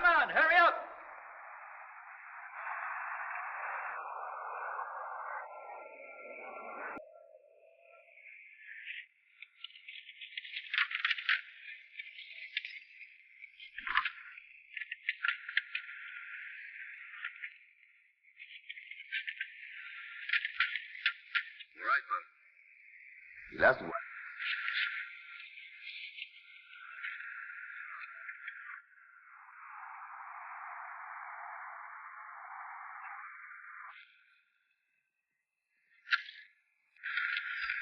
on, hurry up! Last one.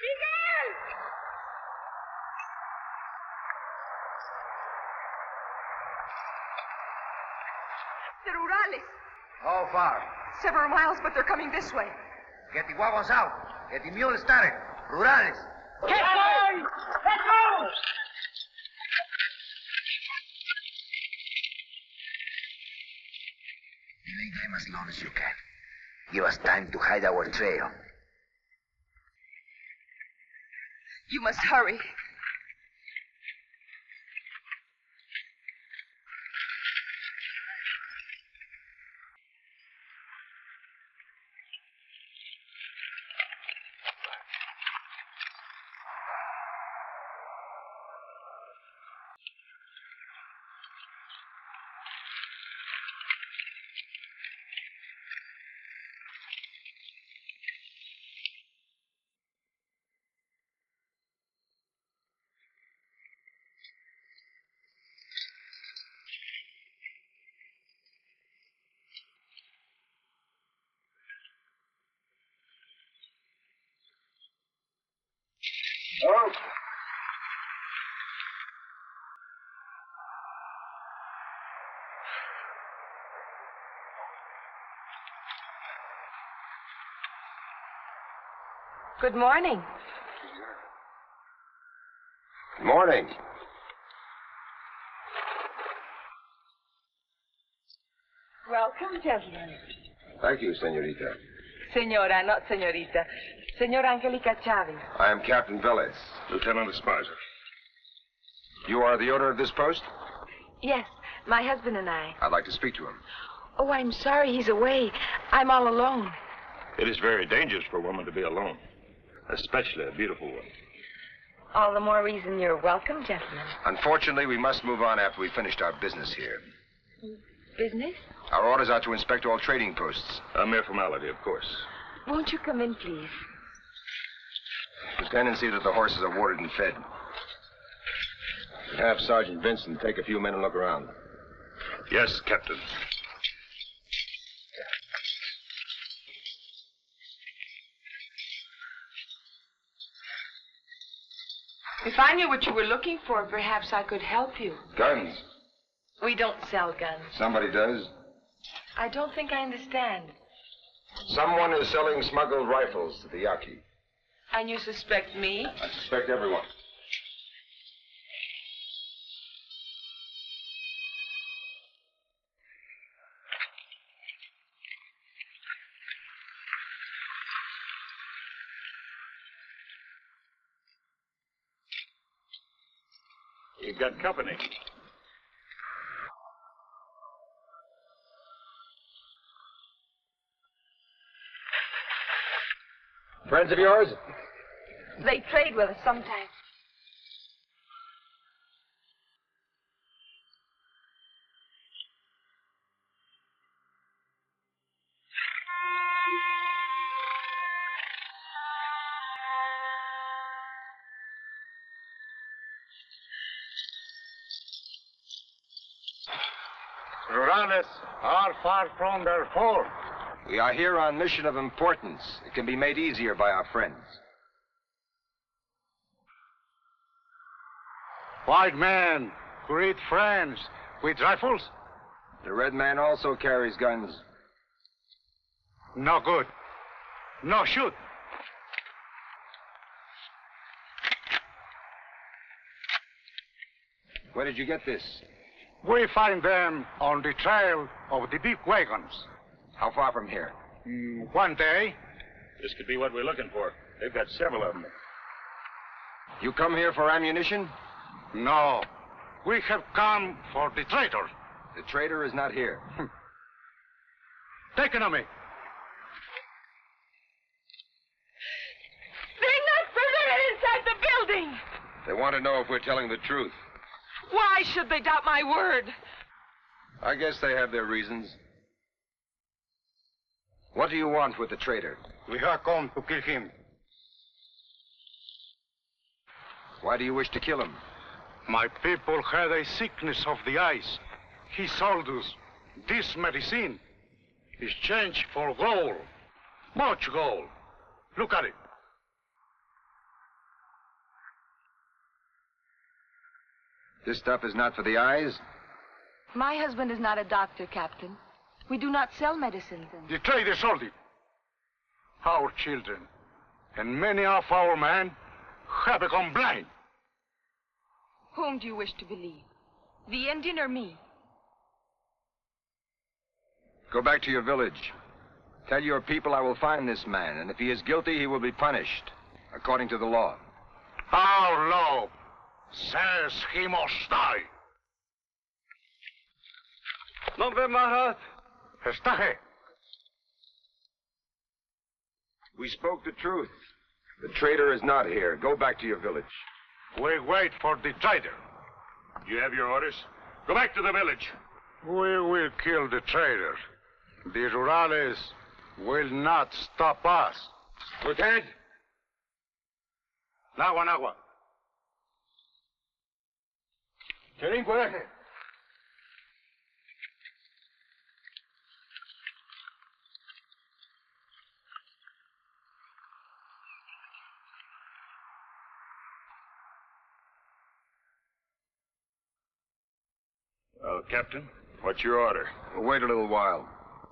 Miguel! The rurales. How far? Several miles, but they're coming this way. Get the wagons out. Get the mule started. Rurales. Get going! Let's go! Delay them as long as you can. Give us time to hide our trail. You must hurry. Oh. Good morning. Good morning. Welcome, gentlemen. Thank you, senorita. Senora, not senorita. Senora Angelica Chavez. I am Captain Velez. Lieutenant Esparza. You are the owner of this post? Yes, my husband and I. I'd like to speak to him. Oh, I'm sorry he's away. I'm all alone. It is very dangerous for a woman to be alone, especially a beautiful one. All the more reason you're welcome, gentlemen. Unfortunately, we must move on after we've finished our business here. Business? Our orders are to inspect all trading posts. A mere formality, of course. Won't you come in, please? Stand and see that the horses are watered and fed. Have Sergeant Vincent take a few men and look around. Yes, Captain. If I knew what you were looking for, perhaps I could help you. Guns. We don't sell guns. Somebody does. I don't think I understand. Someone is selling smuggled rifles to the Yaqui. And you suspect me? I suspect everyone. You've got company. Friends of yours? They trade with us sometimes. Rurales are far from their fort. We are here on mission of importance. It can be made easier by our friends. White men, great friends, with rifles? The red man also carries guns. No good. No shoot. Where did you get this? We find them on the trail of the big wagons. How far from here? One day. This could be what we're looking for. They've got several of them. You come here for ammunition? No. We have come for the traitors. The traitor is not here. Take it on me. They're not permitted inside the building. They want to know if we're telling the truth. Why should they doubt my word? I guess they have their reasons. What do you want with the traitor? We have come to kill him. Why do you wish to kill him? My people had a sickness of the eyes. He sold us this medicine. Exchange for gold. Much gold. Look at it. This stuff is not for the eyes? My husband is not a doctor, Captain. We do not sell medicines. The trader sold it. Our children and many of our men have become blind. Whom do you wish to believe? The Indian or me? Go back to your village. Tell your people I will find this man, and if he is guilty, he will be punished, according to the law. Our law says he must die. No ve Mahat. Está he. We spoke the truth. The traitor is not here. Go back to your village. We wait for the trader. You have your orders? Go back to the village. We will kill the trader. The rurales will not stop us. Lieutenant? Nagua. Delinque. Well, Captain, what's your order? We'll wait a little while,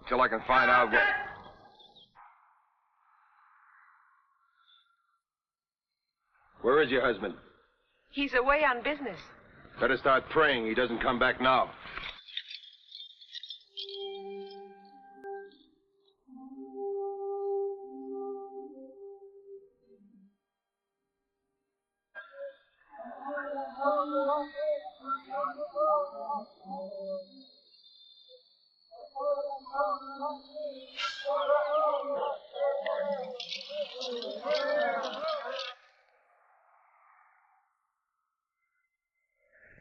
till I can find out what... Where is your husband? He's away on business. Better start praying he doesn't come back now.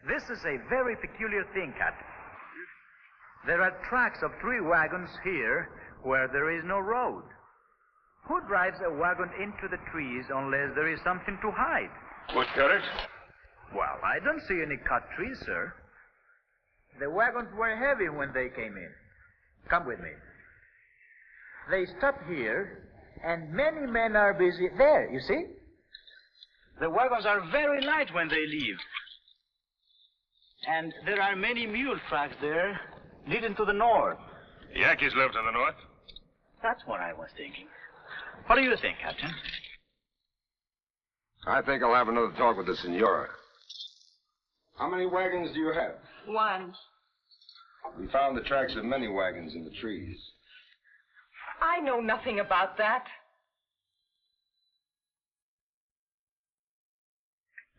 This is a very peculiar thing, Captain. There are tracks of 3 wagons here where there is no road. Who drives a wagon into the trees unless there is something to hide? What cut it? Well, I don't see any cut trees, sir. The wagons were heavy when they came in. Come with me. They stop here, and many men are busy there, you see? The wagons are very light when they leave. And there are many mule tracks there leading to the north. The Yankees live to the north? That's what I was thinking. What do you think, Captain? I think I'll have another talk with the senora. How many wagons do you have? 1. We found the tracks of many wagons in the trees. I know nothing about that.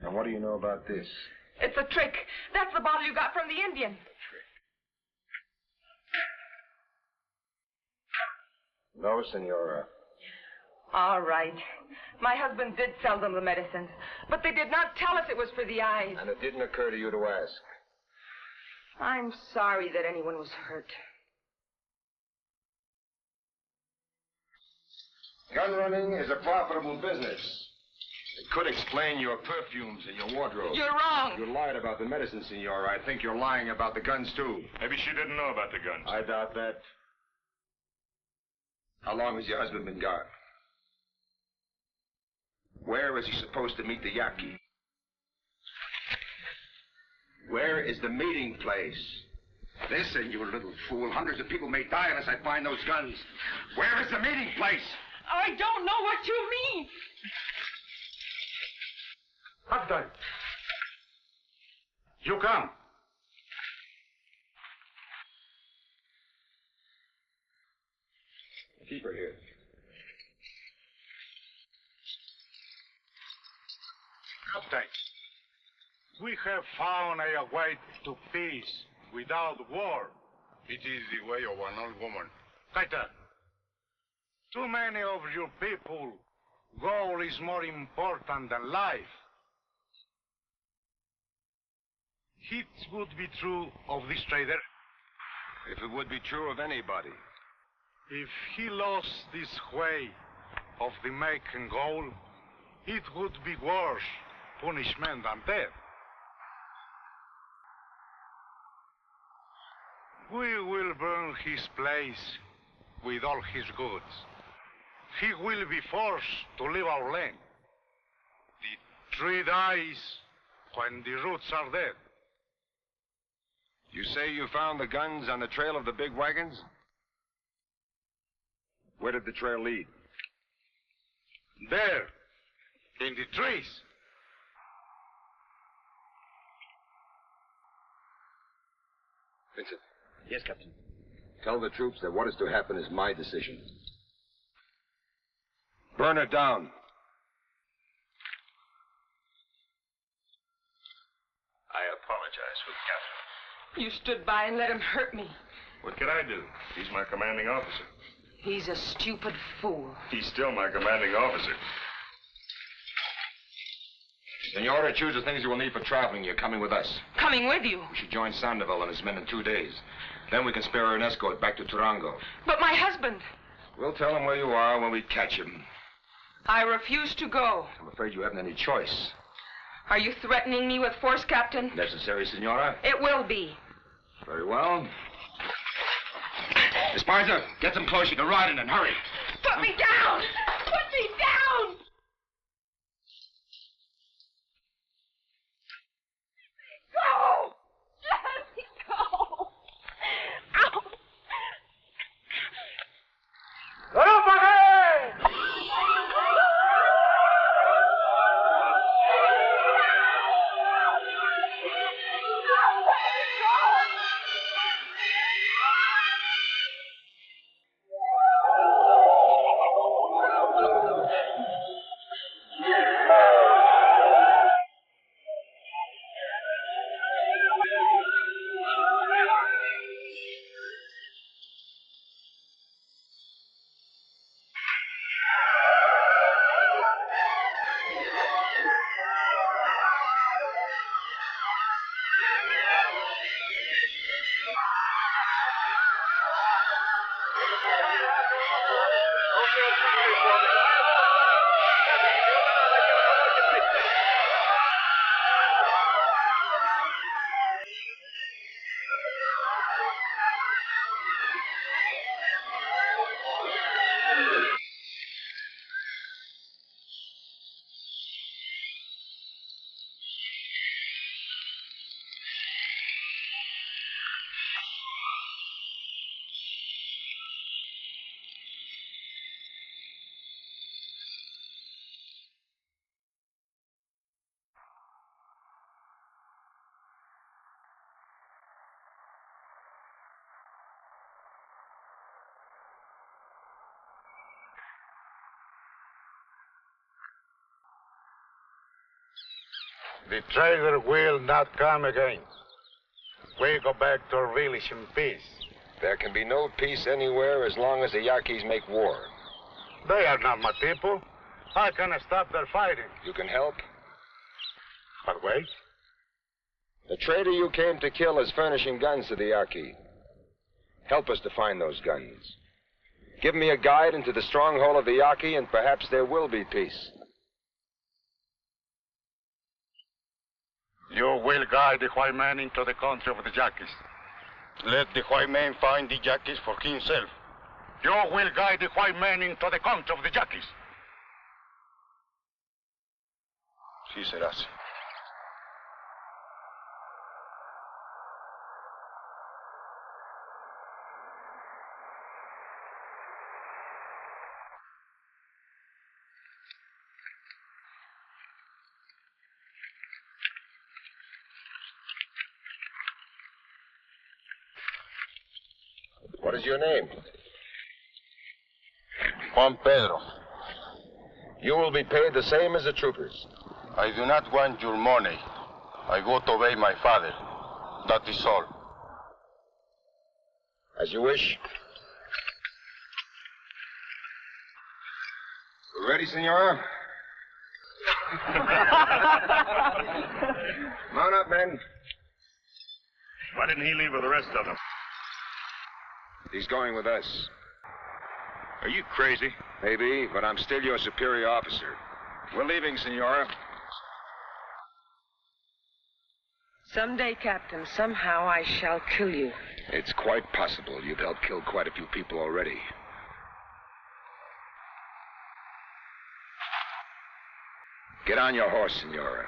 Now, what do you know about this? It's a trick. That's the bottle you got from the Indian. No, senora. All right. My husband did sell them the medicines, but they did not tell us it was for the eyes. And it didn't occur to you to ask. I'm sorry that anyone was hurt. Gun running is a profitable business. It could explain your perfumes and your wardrobe. You're wrong. You lied about the medicine, senor. I think you're lying about the guns, too. Maybe she didn't know about the guns. I doubt that. How long has your husband been gone? Where is he supposed to meet the Yaqui? Where is the meeting place? Listen, you little fool. Hundreds of people may die unless I find those guns. Where is the meeting place? I don't know what you mean. Captain. You come. Keep her here. Captain, we have found a way to peace without war. It is the way of an old woman. Kaita, too many of your people, gold is more important than life. It would be true of this trader. If it would be true of anybody. If he lost this way of the making gold, it would be worse punishment than death. We will burn his place with all his goods. He will be forced to leave our land. The tree dies when the roots are dead. You say you found the guns on the trail of the big wagons? Where did the trail lead? There, in the trees. Vincent. Yes, Captain. Tell the troops that what is to happen is my decision. Burn it down. I apologize for the captain. You stood by and let him hurt me. What could I do? He's my commanding officer. He's a stupid fool. He's still my commanding officer. Senora, choose the things you will need for traveling. You're coming with us. Coming with you. We should join Sandoval and his men in 2 days. Then we can spare her an escort back to Torruco. But my husband. We'll tell him where you are when we catch him. I refuse to go. I'm afraid you haven't any choice. Are you threatening me with force, Captain? Necessary, Senora? It will be. Very well. Esparza, get them closer to Rodden and hurry. Put me down! Put me down! Go! Let me go! Ow! The trader will not come again. We go back to our village in peace. There can be no peace anywhere as long as the Yaquis make war. They are not my people. I cannot stop their fighting. You can help? But wait. The trader you came to kill is furnishing guns to the Yaqui. Help us to find those guns. Give me a guide into the stronghold of the Yaqui, and perhaps there will be peace. You will guide the white man into the country of the Yaquis. Let the white man find the Yaquis for himself. You will guide the white man into the country of the Yaquis. Sí será así. What is your name? Juan Pedro. You will be paid the same as the troopers. I do not want your money. I go to obey my father. That is all. As you wish. You ready, senora? Mount up, men. Why didn't he leave with the rest of them? He's going with us. Are you crazy? Maybe, but I'm still your superior officer. We're leaving, senora. Someday, Captain, somehow I shall kill you. It's quite possible. You've helped kill quite a few people already. Get on your horse, senora.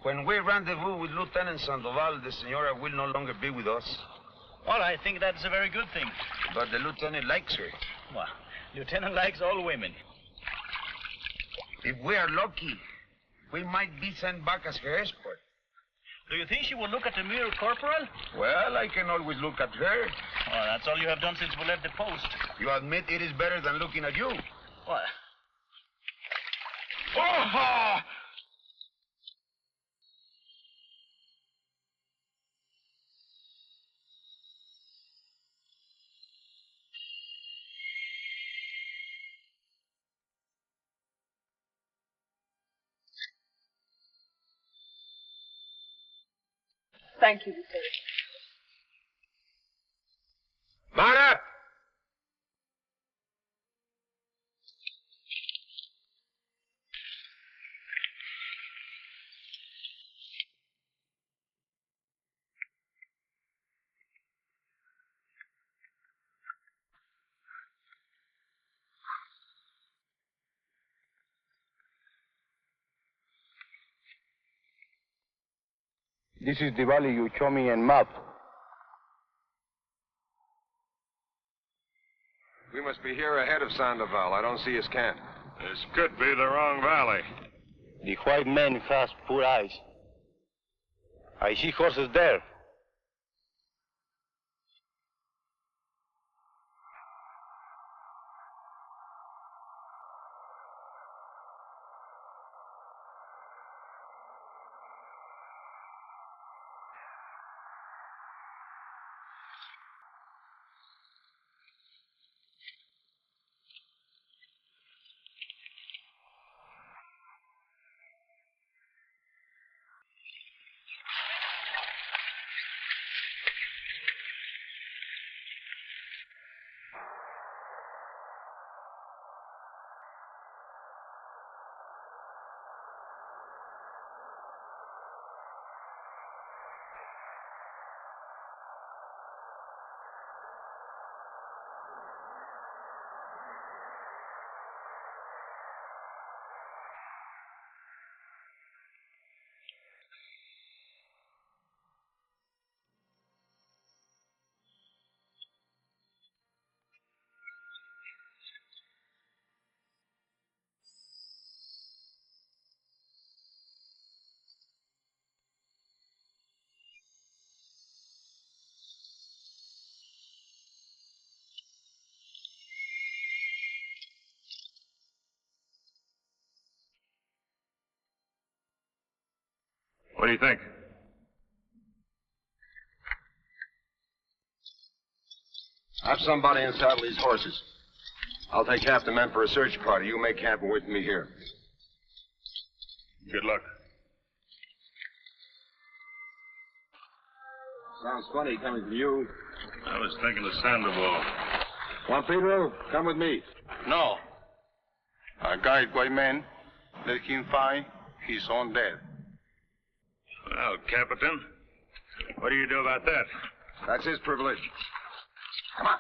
When we rendezvous with Lieutenant Sandoval, the senora will no longer be with us. Well, I think that's a very good thing. But the lieutenant likes her. Well, Lieutenant likes all women. If we are lucky, we might be sent back as her escort. Do you think she will look at the mirror, Corporal? Well, I can always look at her. Well, that's all you have done since we left the post. You admit it is better than looking at you. What? Oh! Thank you, Lieutenant. Mount up! This is the valley you show me in map. We must be here ahead of Sandoval. I don't see his camp. This could be the wrong valley. The white man has poor eyes. I see horses there. do you think? Have somebody unsaddle these horses. I'll take half the men for a search party. You make camp and wait for me here. Good luck. Sounds funny coming from you. I was thinking of Sandoval. Juan Pedro, come with me. No. A guide white man. Let him find his own death. Well, Captain, what do you do about that? That's his privilege. Come on.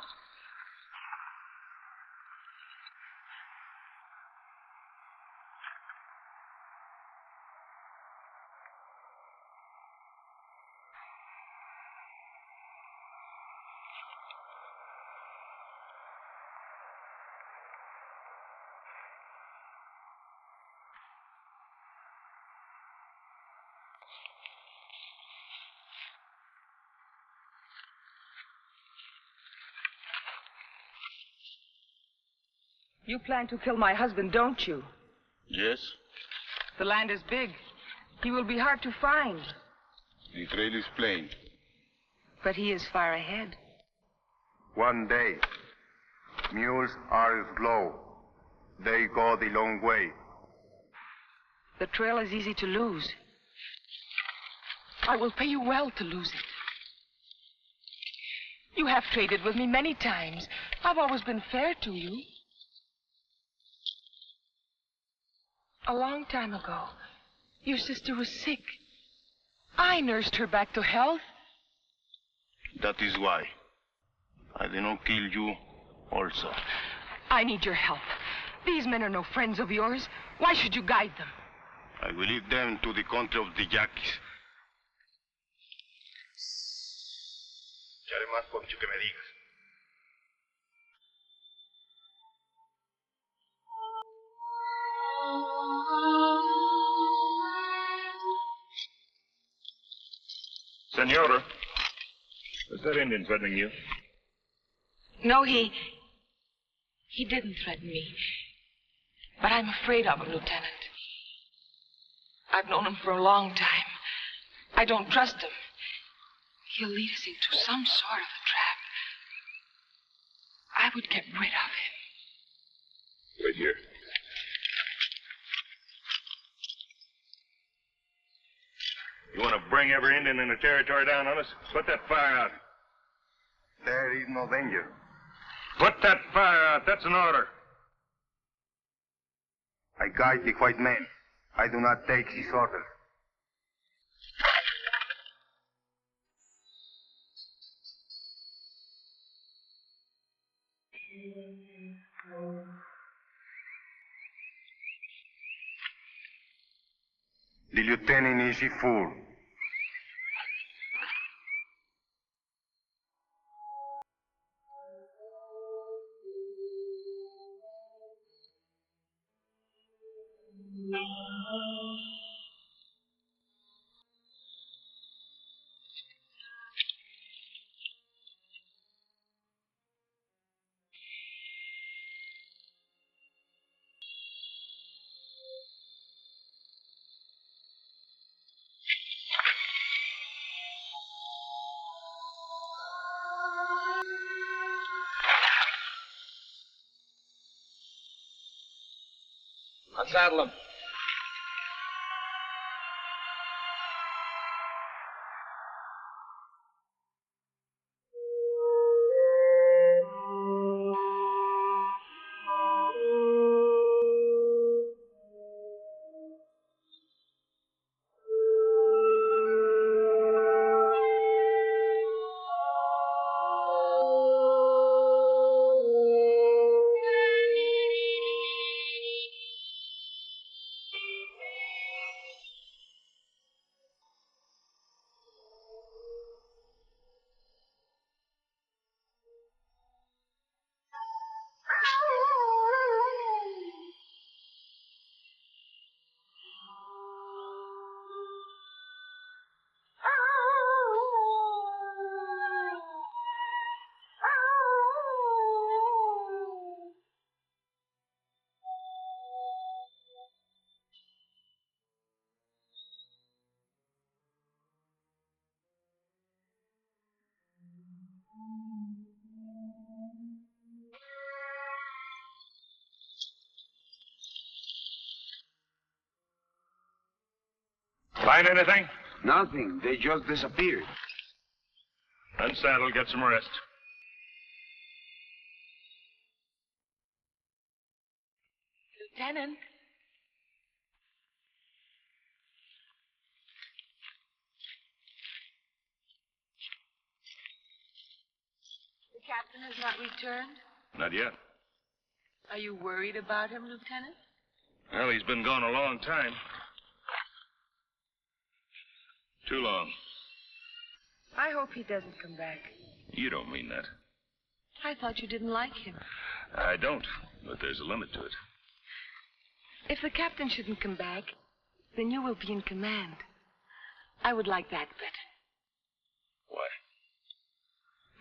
You plan to kill my husband, don't you? Yes. The land is big. He will be hard to find. The trail is plain. But he is far ahead. One day, mules are slow. They go the long way. The trail is easy to lose. I will pay you well to lose it. You have traded with me many times. I've always been fair to you. A long time ago, your sister was sick. I nursed her back to health. That is why. I did not kill you also. I need your help. These men are no friends of yours. Why should you guide them? I will lead them to the country of the Yaquis. Ya haré más por mucho que me digas. Senora, is that Indian threatening you? No, he didn't threaten me. But I'm afraid of him, Lieutenant. I've known him for a long time. I don't trust him. He'll lead us into some sort of a trap. I would get rid of him. Wait here. You want to bring every Indian in the territory down on us? Put that fire out. There is no danger. Put that fire out. That's an order. I guide the white men. I do not take his orders. The lieutenant is a fool. Unsaddle him. Find anything? Nothing. They just disappeared. Unsaddle, get some rest. Lieutenant. The captain has not returned? Not yet. Are you worried about him, Lieutenant? Well, he's been gone a long time. Too long. I hope he doesn't come back. You don't mean that. I thought you didn't like him. I don't, but there's a limit to it. If the captain shouldn't come back, then you will be in command. I would like that better. Why?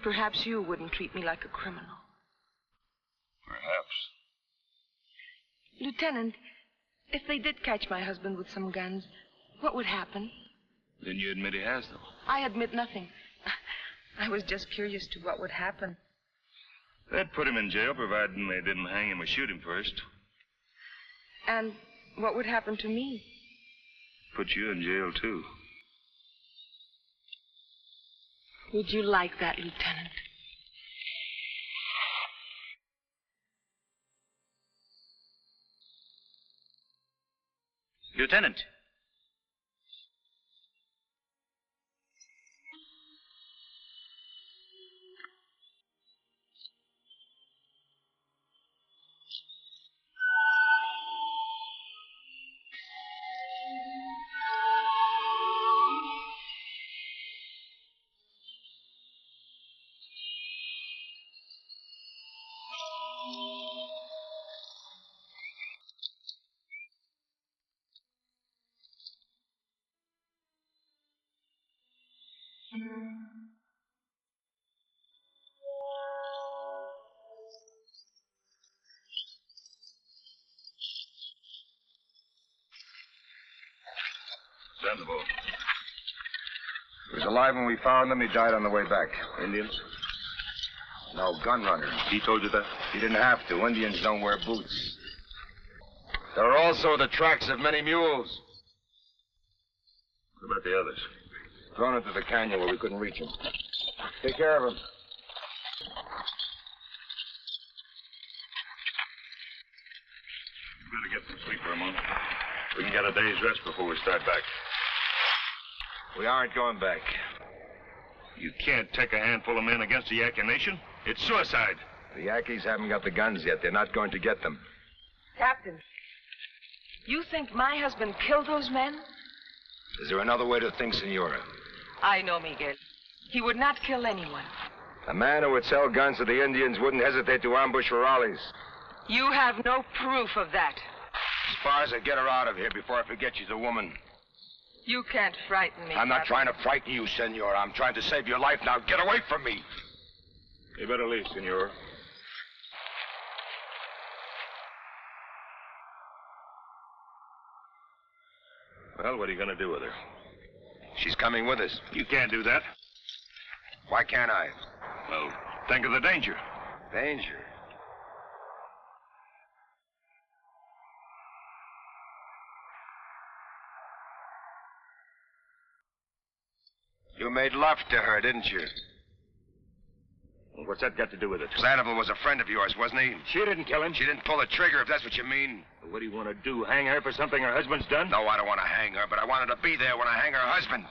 Perhaps you wouldn't treat me like a criminal. Perhaps. Lieutenant, if they did catch my husband with some guns, what would happen? Then you admit he has them. I admit nothing. I was just curious to what would happen. They'd put him in jail, providing they didn't hang him or shoot him first. And what would happen to me? Put you in jail, too. Would you like that, Lieutenant? Lieutenant. Sensible. He was alive when we found him. He died on the way back. Indians? No, gun runner. He told you that? He didn't have to. Indians don't wear boots. There are also the tracks of many mules. What about the others? Thrown into the canyon where we couldn't reach him. Take care of him. We better get some sleep for a moment. We can get a day's rest before we start back. We aren't going back. You can't take a handful of men against the Yaqui Nation. It's suicide. The Yankees haven't got the guns yet. They're not going to get them. Captain, you think my husband killed those men? Is there another way to think, Senora? I know, Miguel. He would not kill anyone. A man who would sell guns to the Indians wouldn't hesitate to ambush rurales. You have no proof of that. As far as I get her out of here before I forget she's a woman. You can't frighten me, I'm not Captain. trying to frighten you, Senora. I'm trying to save your life. Now get away from me. You better leave, Senor. Well, what are you going to do with her? She's coming with us. You can't do that. Why can't I? Well, think of the danger. Danger? You made love to her, didn't you? What's that got to do with it? Sandoval was a friend of yours, wasn't he? She didn't kill him. She didn't pull the trigger, if that's what you mean. What do you want to do, hang her for something her husband's done? No, I don't want to hang her, but I want her to be there when I hang her husband.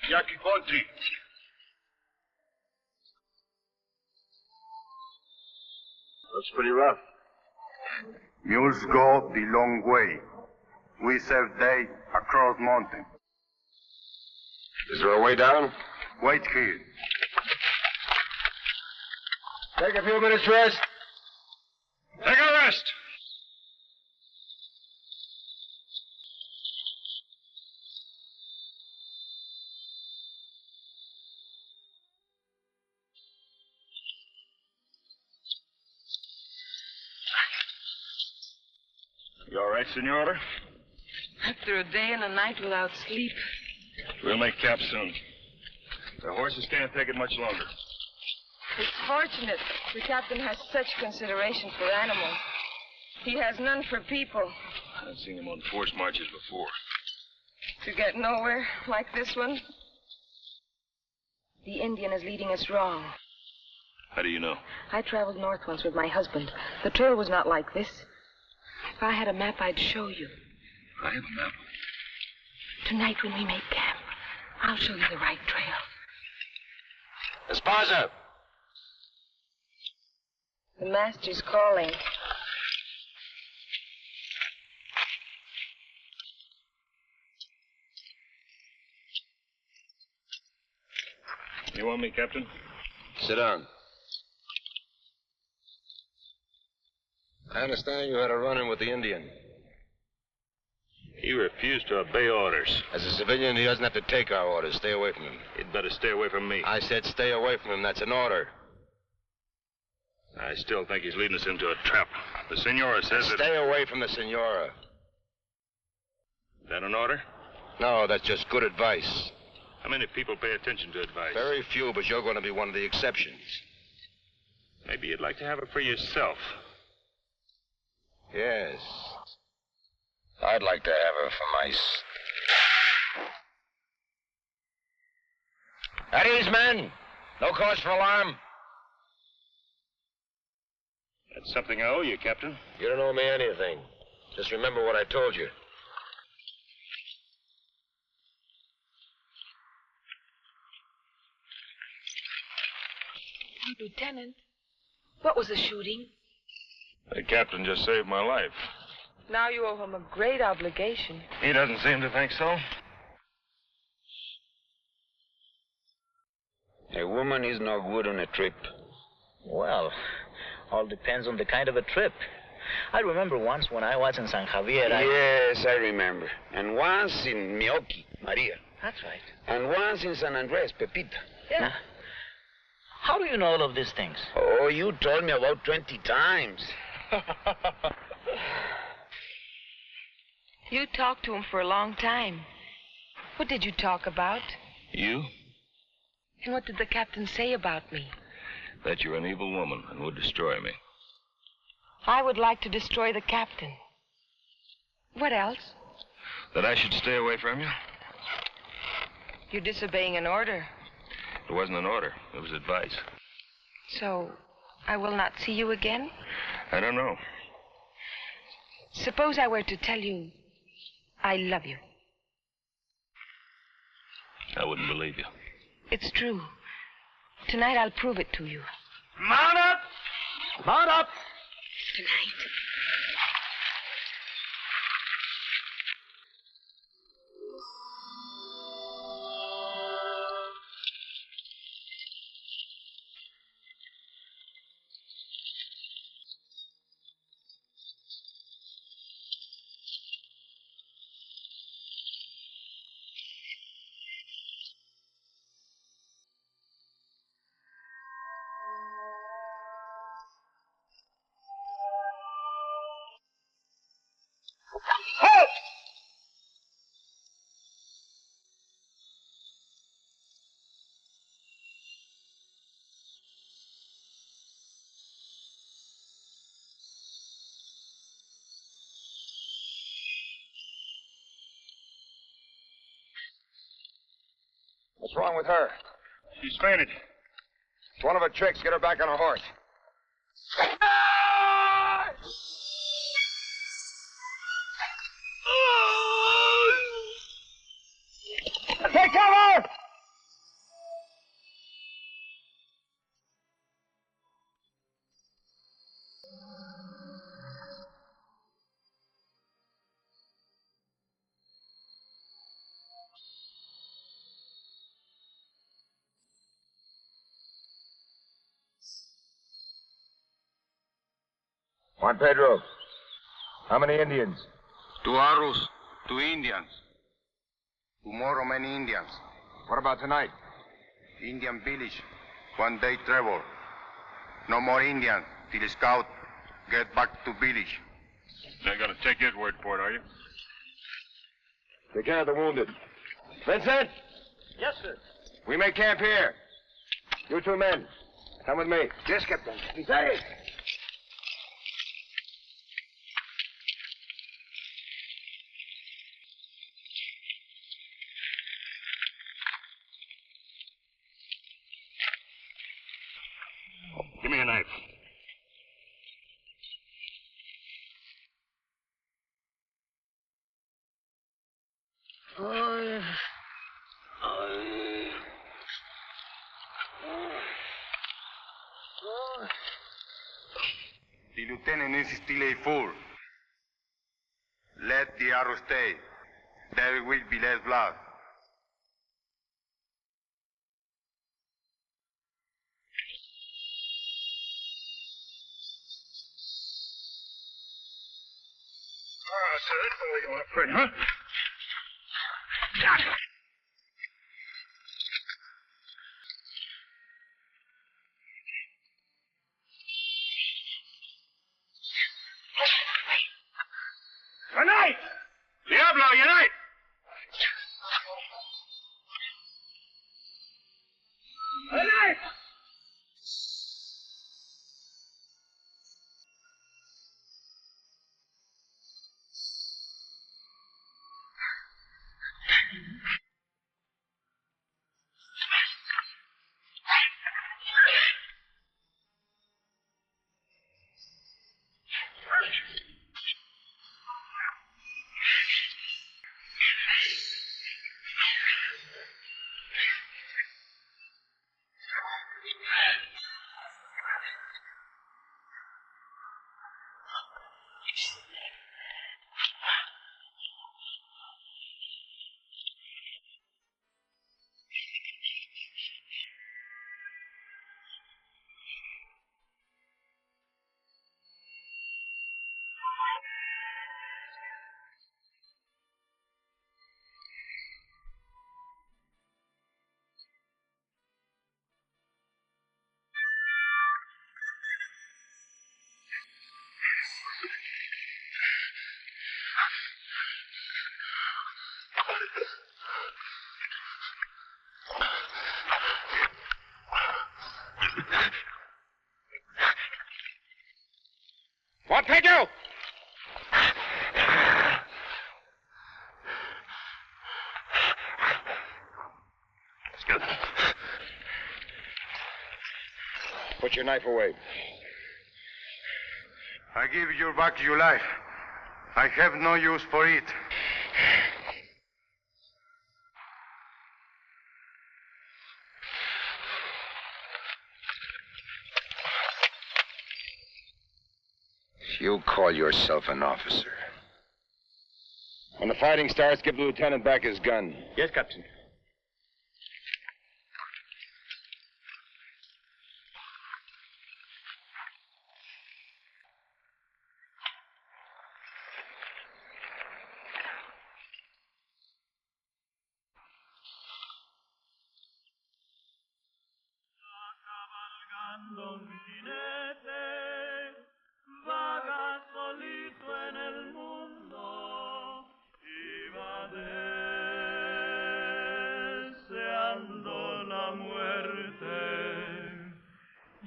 Yaqui country. That's pretty rough. Mules go the long way. We serve day across mountain. Is there a way down? Wait here. Take a few minutes rest. Take a rest. You all right, Senora? After a day and a night without sleep. We'll make camp soon. The horses can't take it much longer. It's fortunate the captain has such consideration for animals. He has none for people. I've seen him on forced marches before. To get nowhere like this one. The Indian is leading us wrong. How do you know? I traveled north once with my husband. The trail was not like this. If I had a map, I'd show you. I have a map. Tonight when we make camp, I'll show you the right trail. Esparza! The master's calling. You want me, Captain? Sit down. I understand you had a run-in with the Indian. He refused to obey orders. As a civilian, he doesn't have to take our orders. Stay away from him. He'd better stay away from me. I said stay away from him. That's an order. I still think he's leading us into a trap. The senora says that... Stay away from the senora. Is that an order? No, that's just good advice. How many people pay attention to advice? Very few, but you're going to be one of the exceptions. Maybe you'd like to have it for yourself. Yes. I'd like to have her for my... At ease, men. No cause for alarm. That's something I owe you, Captain. You don't owe me anything. Just remember what I told you. Lieutenant, what was the shooting? The captain just saved my life. Now you owe him a great obligation. He doesn't seem to think so. A woman is no good on a trip. Well, all depends on the kind of a trip. I remember once when I was in San Javier, Yes, I remember. And once in Mioki, Maria. That's right. And once in San Andres, Pepita. Yeah. How do you know all of these things? Oh, you told me about 20 times. You talked to him for a long time. What did you talk about? You? And what did the captain say about me? That you're an evil woman and would destroy me. I would like to destroy the captain. What else? That I should stay away from you? You're disobeying an order. It wasn't an order. It was advice. So, I will not see you again? I don't know. Suppose I were to tell you, I love you. I wouldn't believe you. It's true. Tonight I'll prove it to you. Mount up! Mount up! Tonight. What's wrong with her? She's fainted. It's one of her tricks. Get her back on a horse. Take cover! Juan Pedro, how many Indians? 2 arrows, 2 Indians. Tomorrow, many Indians. What about tonight? Indian village, 1 day travel. No more Indians till scout get back to village. Not gonna take his word for it, are you? Take care of the wounded. Vincent? Yes, sir. We make camp here. You 2 men, come with me. Yes, Captain. Inside. Give me a knife. The lieutenant is still a fool. Let the arrow stay. There will be less blood. So that's the way you want to pray, huh? Got it. Unite! Diablo, unite! Unite! What, Pedro? Let's go. Put your knife away. I give you back your life. I have no use for it. You call yourself an officer. When the fighting starts, give the lieutenant back his gun. Yes, Captain.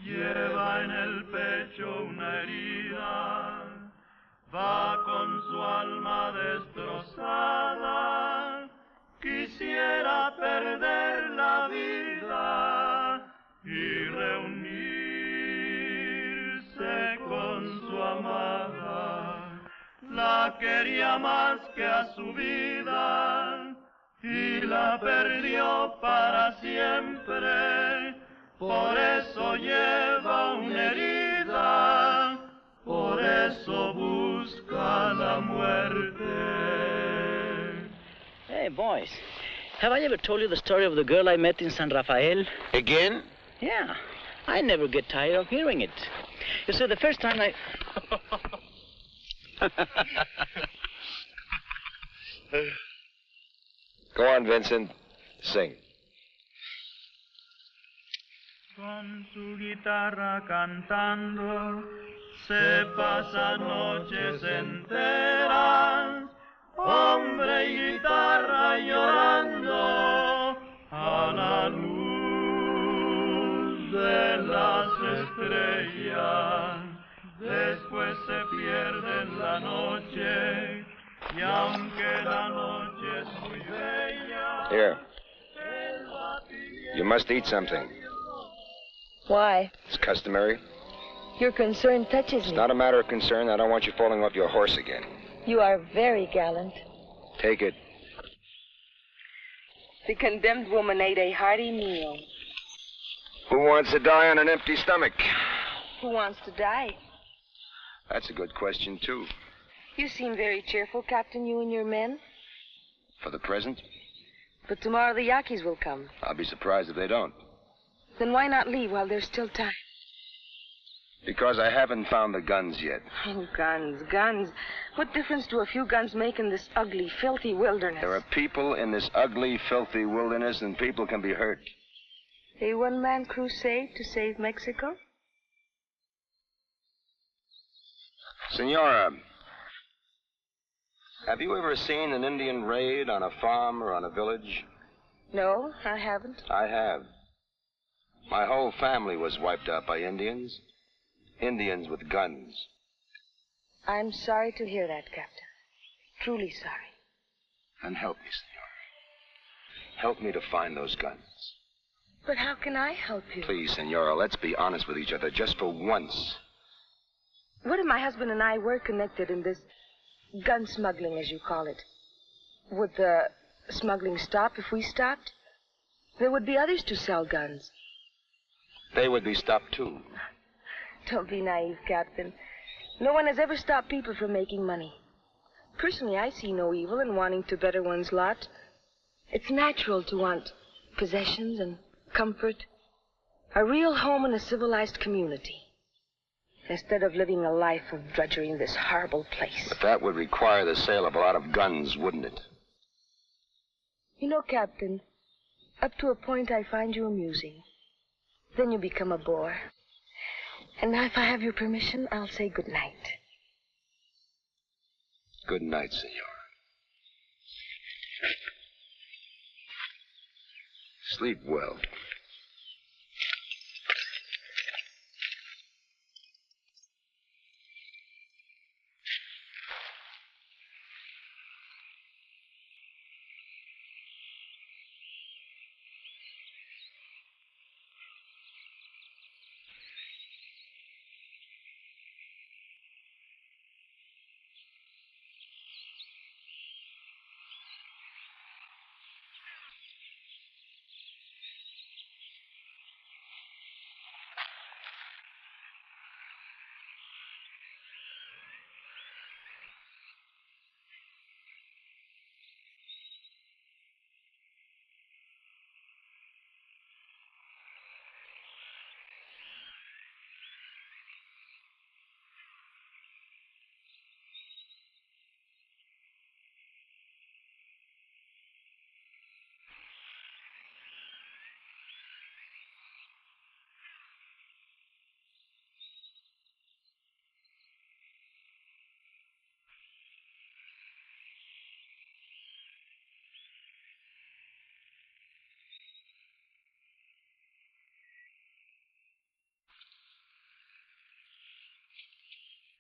Lleva en el pecho una herida, va con su alma destrozada, quisiera perder la vida y reunirse con su amada. La quería más que a su vida y la perdió para siempre. Por eso lleva una herida, por eso busca la muerte. Hey, boys, have I ever told you the story of the girl I met in San Rafael? Again? Yeah, I never get tired of hearing it. You see, the first time I... Go on, Vincent. Sing. Con su guitarra cantando, se pasa noches enteras, hombre y guitarra llorando a la luz de las estrellas. Después se pierde en la noche, y aunque la noche es muy bella... Here. You must eat something. Why? It's customary. Your concern touches me. It's not a matter of concern. I don't want you falling off your horse again. You are very gallant. Take it. The condemned woman ate a hearty meal. Who wants to die on an empty stomach? Who wants to die? That's a good question, too. You seem very cheerful, Captain, you and your men. For the present, But tomorrow the Yaquis will come. I'll be surprised if they don't. Then why not leave while there's still time? Because I haven't found the guns yet. Oh, guns, guns. What difference do a few guns make in this ugly, filthy wilderness? There are people in this ugly, filthy wilderness, and people can be hurt. A one-man crusade to save Mexico? Senora, have you ever seen an Indian raid on a farm or on a village? No, I haven't. I have. My whole family was wiped out by Indians. Indians with guns. I'm sorry to hear that, Captain. Truly sorry. Then help me, Senora. Help me to find those guns. But how can I help you? Please, Senora, let's be honest with each other just for once. What if my husband and I were connected in this gun smuggling, as you call it? Would the smuggling stop if we stopped? There would be others to sell guns. They would be stopped, too. Don't be naive, Captain. No one has ever stopped people from making money. Personally, I see no evil in wanting to better one's lot. It's natural to want possessions and comfort, a real home in a civilized community, instead of living a life of drudgery in this horrible place. But that would require the sale of a lot of guns, wouldn't it? You know, Captain, up to a point I find you amusing. Then you become a bore. And now, if I have your permission, I'll say good night. Good night, Senora. Sleep well.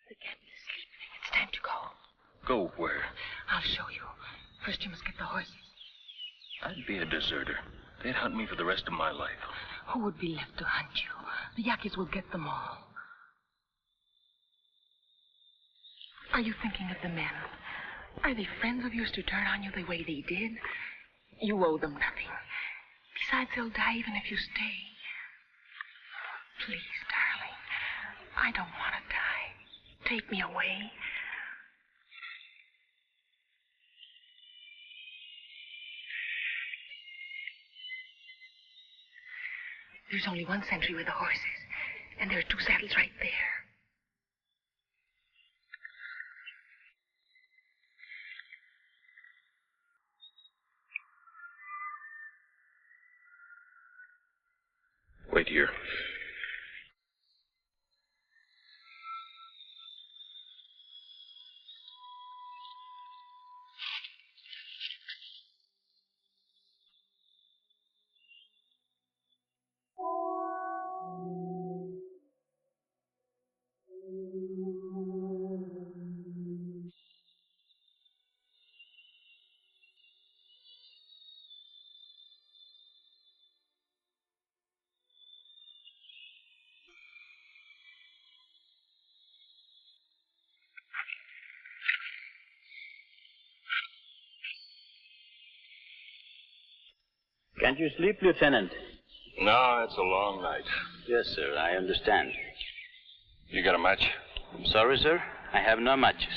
The captain is sleeping. It's time to go. Go where? I'll show you. First, you must get the horses. I'd be a deserter. They'd hunt me for the rest of my life. Who would be left to hunt you? The Yaquis will get them all. Are you thinking of the men? Are they friends of yours to turn on you the way they did? You owe them nothing. Besides, they'll die even if you stay. Please, darling. I don't want to die. Take me away. There's only one sentry with the horses, and there are two saddles right there. Wait here. Can't you sleep, Lieutenant? No, it's a long night. Yes, sir, I understand. You got a match? I'm sorry, sir. I have no matches.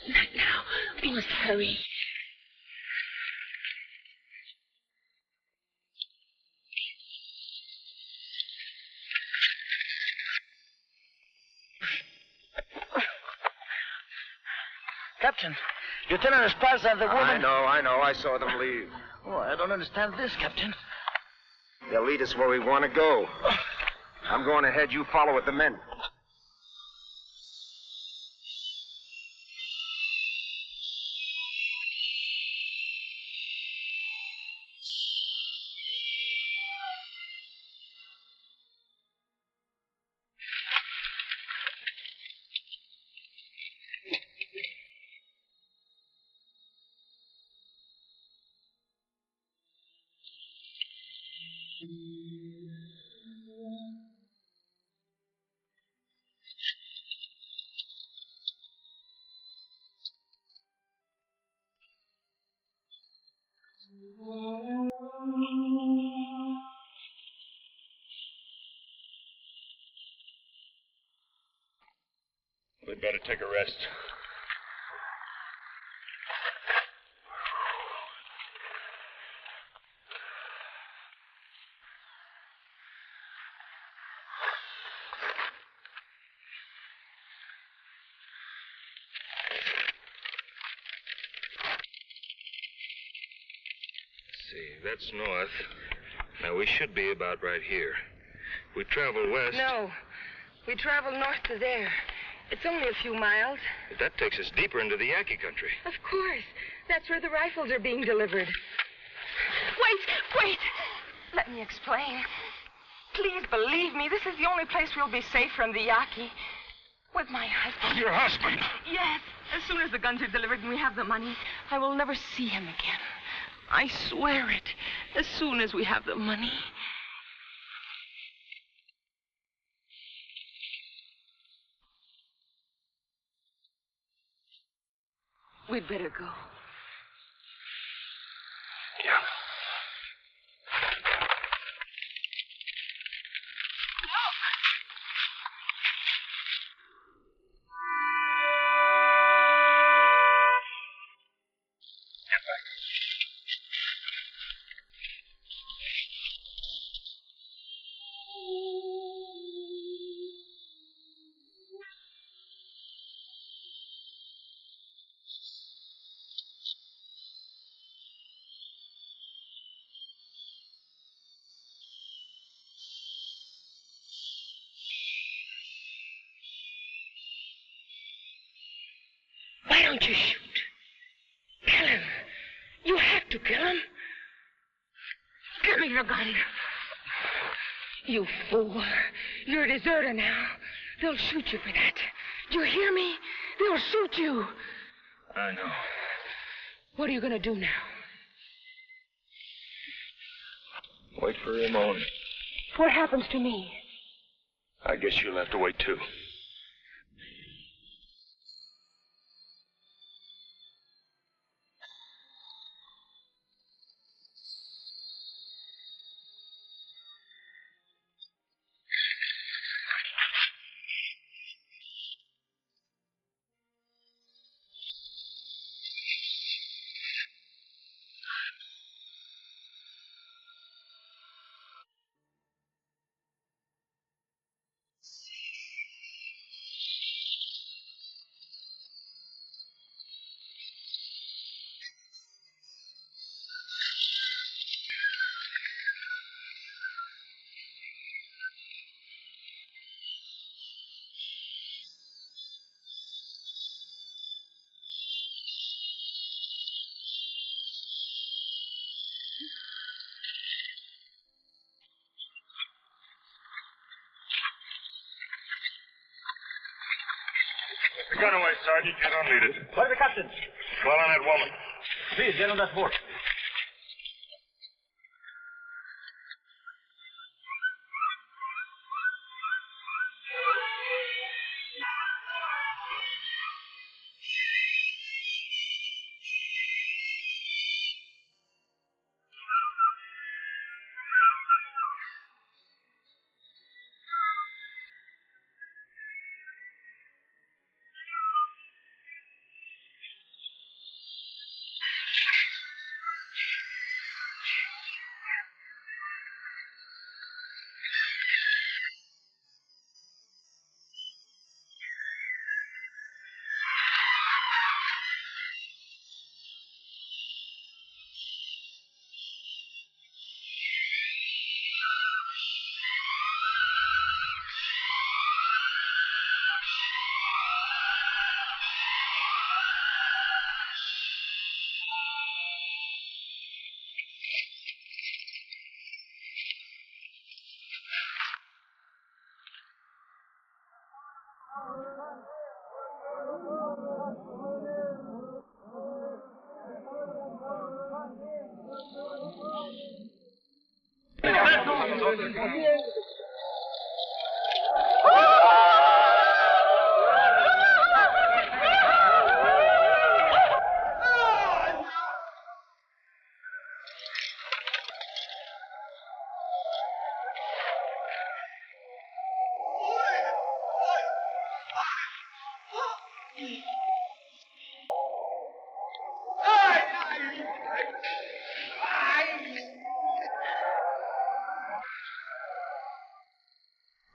Not now. We must hurry. Captain, Lieutenant Esparza and the woman... I know. I saw them leave. Oh, I don't understand this, Captain. They'll lead us where we want to go. I'm going ahead. You follow with the men. We'd better take a rest. See, that's north. Now, we should be about right here. We travel west. No. We travel north to there. It's only a few miles. But that takes us deeper into the Yankee country. Of course. That's where the rifles are being delivered. Wait! Let me explain. Please believe me, this is the only place we'll be safe from the Yaqui. With my husband. Your husband? Yes. As soon as the guns are delivered and we have the money, I will never see him again. I swear it. As soon as we have the money. We'd better go. Yeah. don't you shoot. Kill him. You have to kill him. Give me your gun. You fool. You're a deserter now. They'll shoot you for that. Do you hear me? They'll shoot you. I know. What are you going to do now? Wait for him on. What happens to me? I guess you'll have to wait, too. The gun away, Sergeant. You don't need it. Where's the captain? Call on that woman. Please, get on that horse.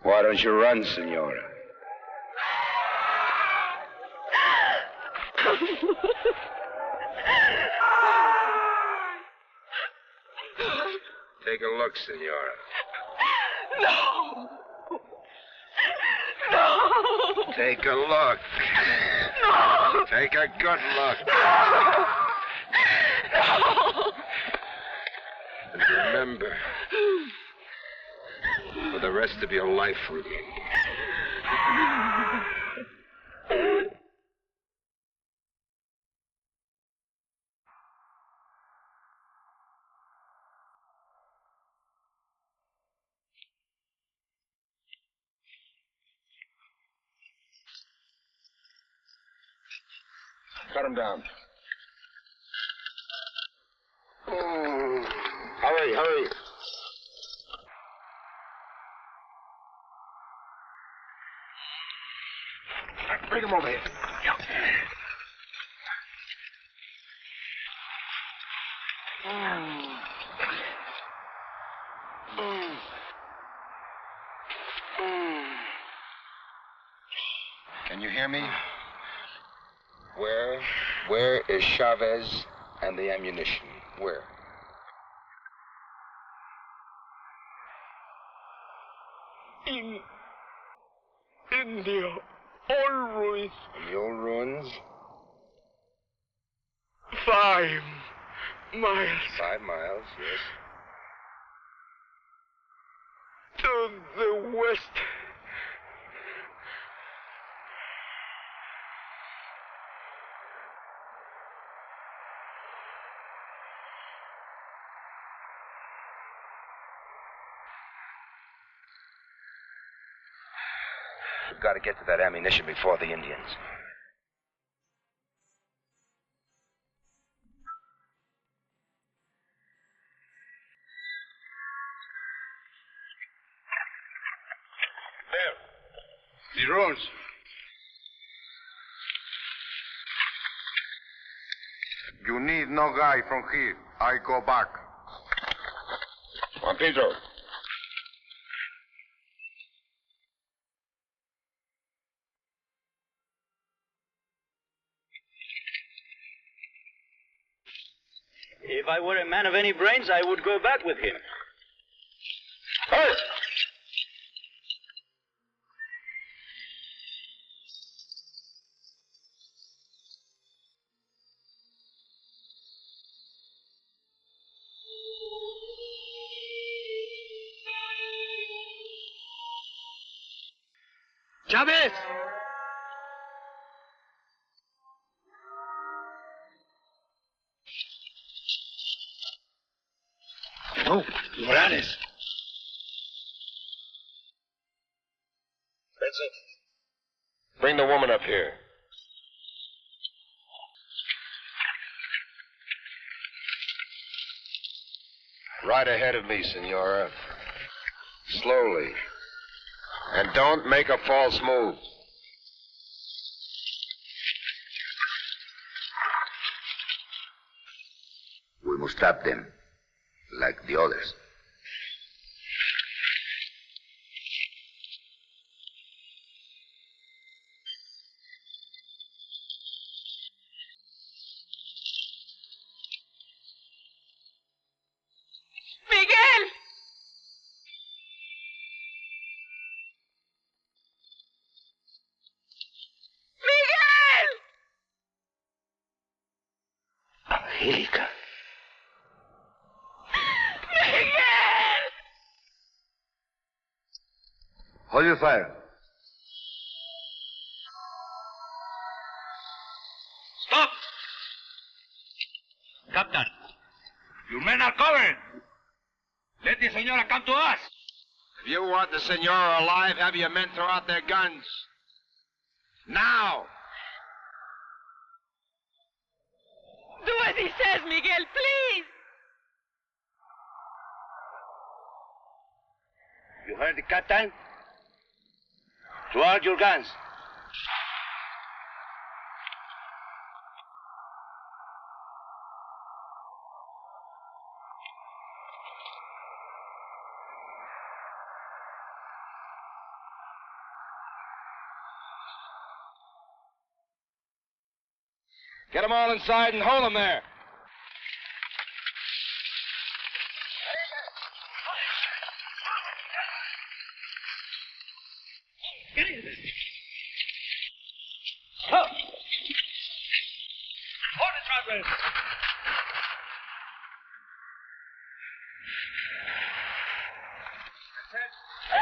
Why don't you run, Senora? Take a look, Senora. No. No. Take a look. No. Take a good look. No. And remember, for the rest of your life, Rudy. Cut him down. Hurry, hurry. Bring him over here. Can you hear me? Where is Chavez and the ammunition? Where? In the old ruins. In the old ruins? 5 miles. 5 miles, yes. To the west. We've got to get to that ammunition before the Indians. The roads. You need no guy from here. I go back. Juan Pedro. If I were a man of any brains, I would go back with him. Halt! Chavez! No, Morales. Vincent, bring the woman up here. Right ahead of me, Senora. Slowly. And don't make a false move. We must stop them, like the others. Miguel! Angélica. Miguel! Hold your fire. Stop! Captain, your men are covered. Let the senora come to us. If you want the senora alive, have your men throw out their guns. Now! Do as he says, Miguel, please. You heard the captain? Throw out your guns. Get them all inside and hold them there. Get in. Up. Hold it, travelers.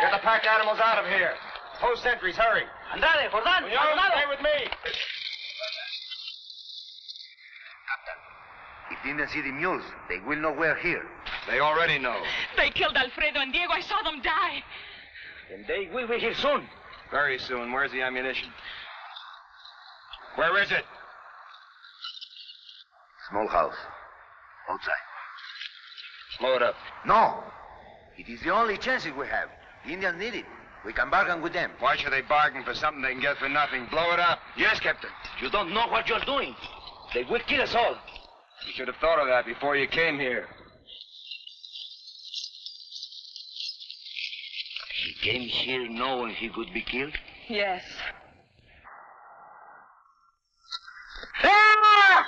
Get the pack animals out of here. Post sentries, hurry. Andale, Jordan, Senor, stay with me. If the Indians see the mules, they will know we're here. They already know. They killed Alfredo and Diego. I saw them die. And they will be here soon. Very soon. Where's the ammunition? Where is it? Small house. Outside. Blow it up. No. It is the only chance we have. The Indians need it. We can bargain with them. Why should they bargain for something they can get for nothing? Blow it up. Yes, Captain. You don't know what you're doing. They will kill us all. You should have thought of that before you came here. He came here knowing he could be killed? Yes. Ah!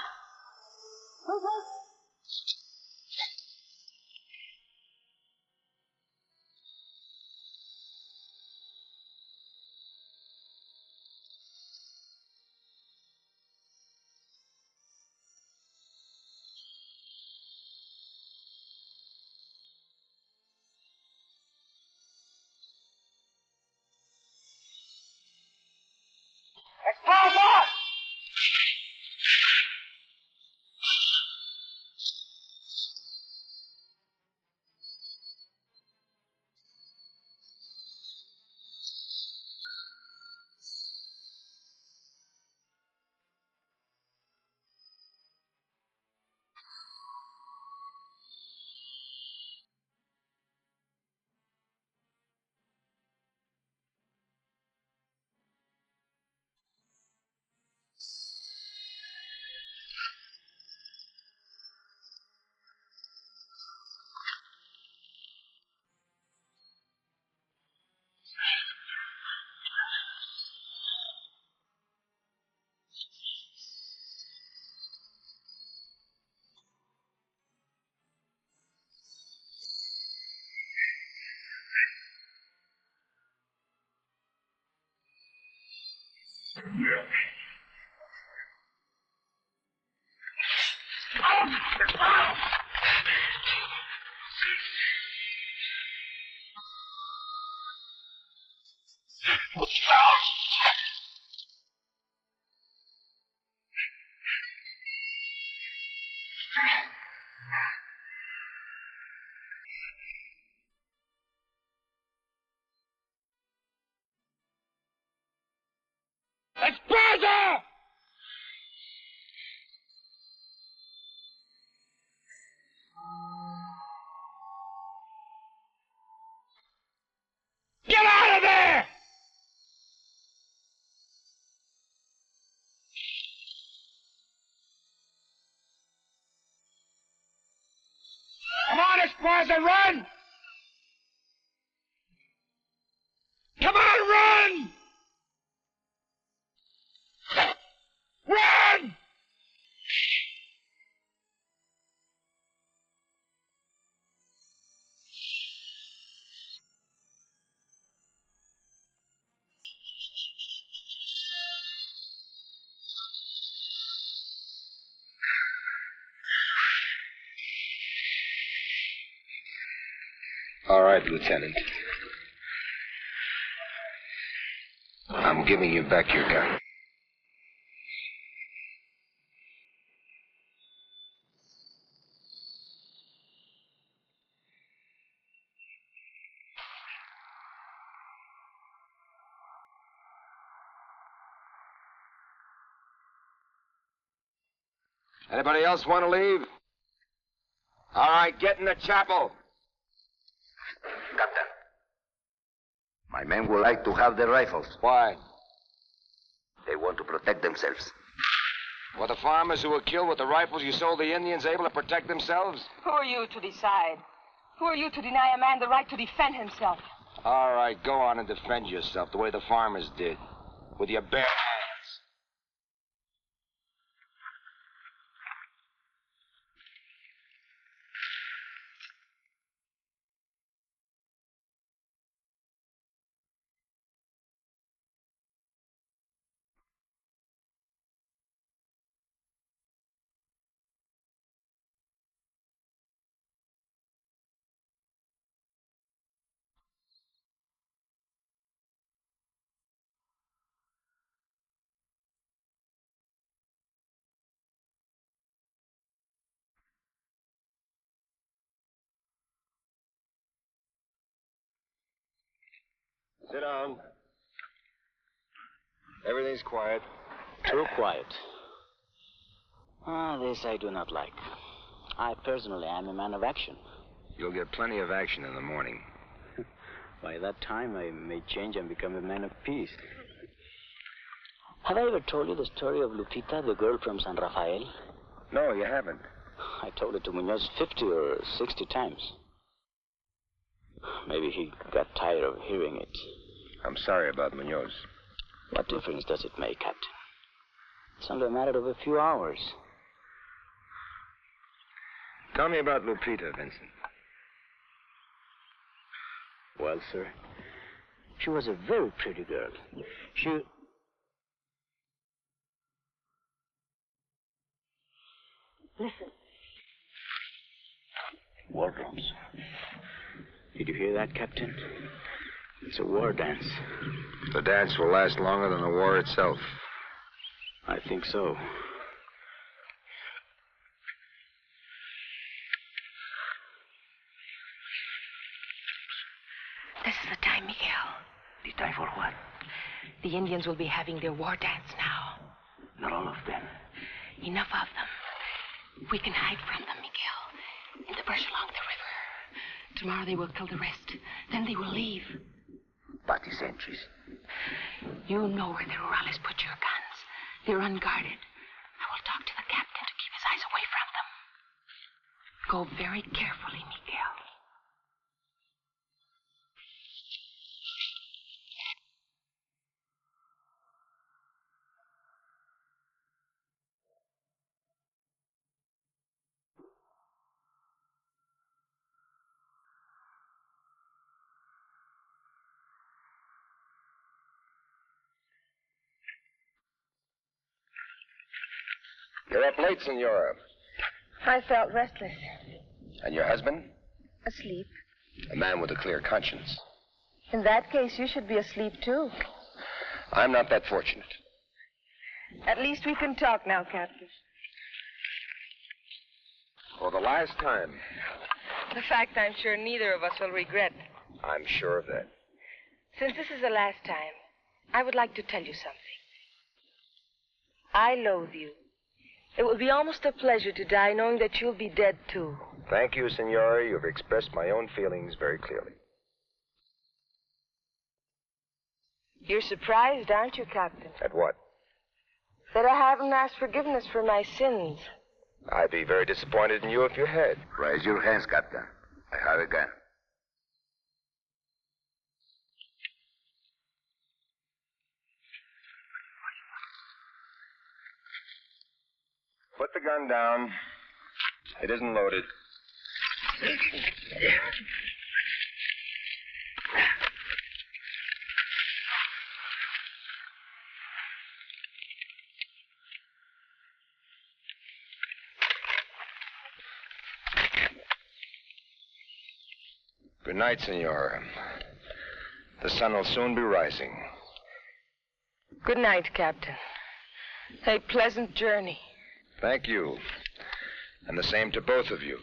Espada! Get out of there! Come on, Esparza, run! Come on, run! Run! All right, Lieutenant. I'm giving you back your gun. Anybody else want to leave? All right, get in the chapel. Captain, my men would like to have their rifles. Why? They want to protect themselves. Were the farmers who were killed with the rifles you sold the Indians able to protect themselves? Who are you to decide? Who are you to deny a man the right to defend himself? All right, go on and defend yourself the way the farmers did. With your bare hands. Sit down. Everything's quiet. Too quiet. This I do not like. I personally am a man of action. You'll get plenty of action in the morning. By that time, I may change and become a man of peace. Have I ever told you the story of Lupita, the girl from San Rafael? No, you haven't. I told it to Munoz 50 or 60 times. Maybe he got tired of hearing it. I'm sorry about Munoz. What difference does it make, Captain? It's only a matter of a few hours. Tell me about Lupita, Vincent. Well, sir, she was a very pretty girl. She... Listen. War drums. Did you hear that, Captain? It's a war dance. The dance will last longer than the war itself. I think so. This is the time, Miguel. The time for what? The Indians will be having their war dance now. Not all of them. Enough of them. We can hide from them, Miguel. In the brush along the river. Tomorrow they will kill the rest. Then they will leave. But the sentries. You know where the rurales put your guns. They're unguarded. I will talk to the captain to keep his eyes away from them. Go very carefully, Miguel. You're up late, Senora. I felt restless. And your husband? Asleep. A man with a clear conscience. In that case, you should be asleep, too. I'm not that fortunate. At least we can talk now, Captain. For the last time. The fact I'm sure neither of us will regret. I'm sure of that. Since this is the last time, I would like to tell you something. I loathe you. It will be almost a pleasure to die knowing that you'll be dead, too. Thank you, Senora. You've expressed my own feelings very clearly. You're surprised, aren't you, Captain? At what? That I haven't asked forgiveness for my sins. I'd be very disappointed in you if you had. Raise your hands, Captain. I have a gun. Put the gun down. It isn't loaded. Good night, Senora. The sun will soon be rising. Good night, Captain. A pleasant journey. Thank you. And the same to both of you.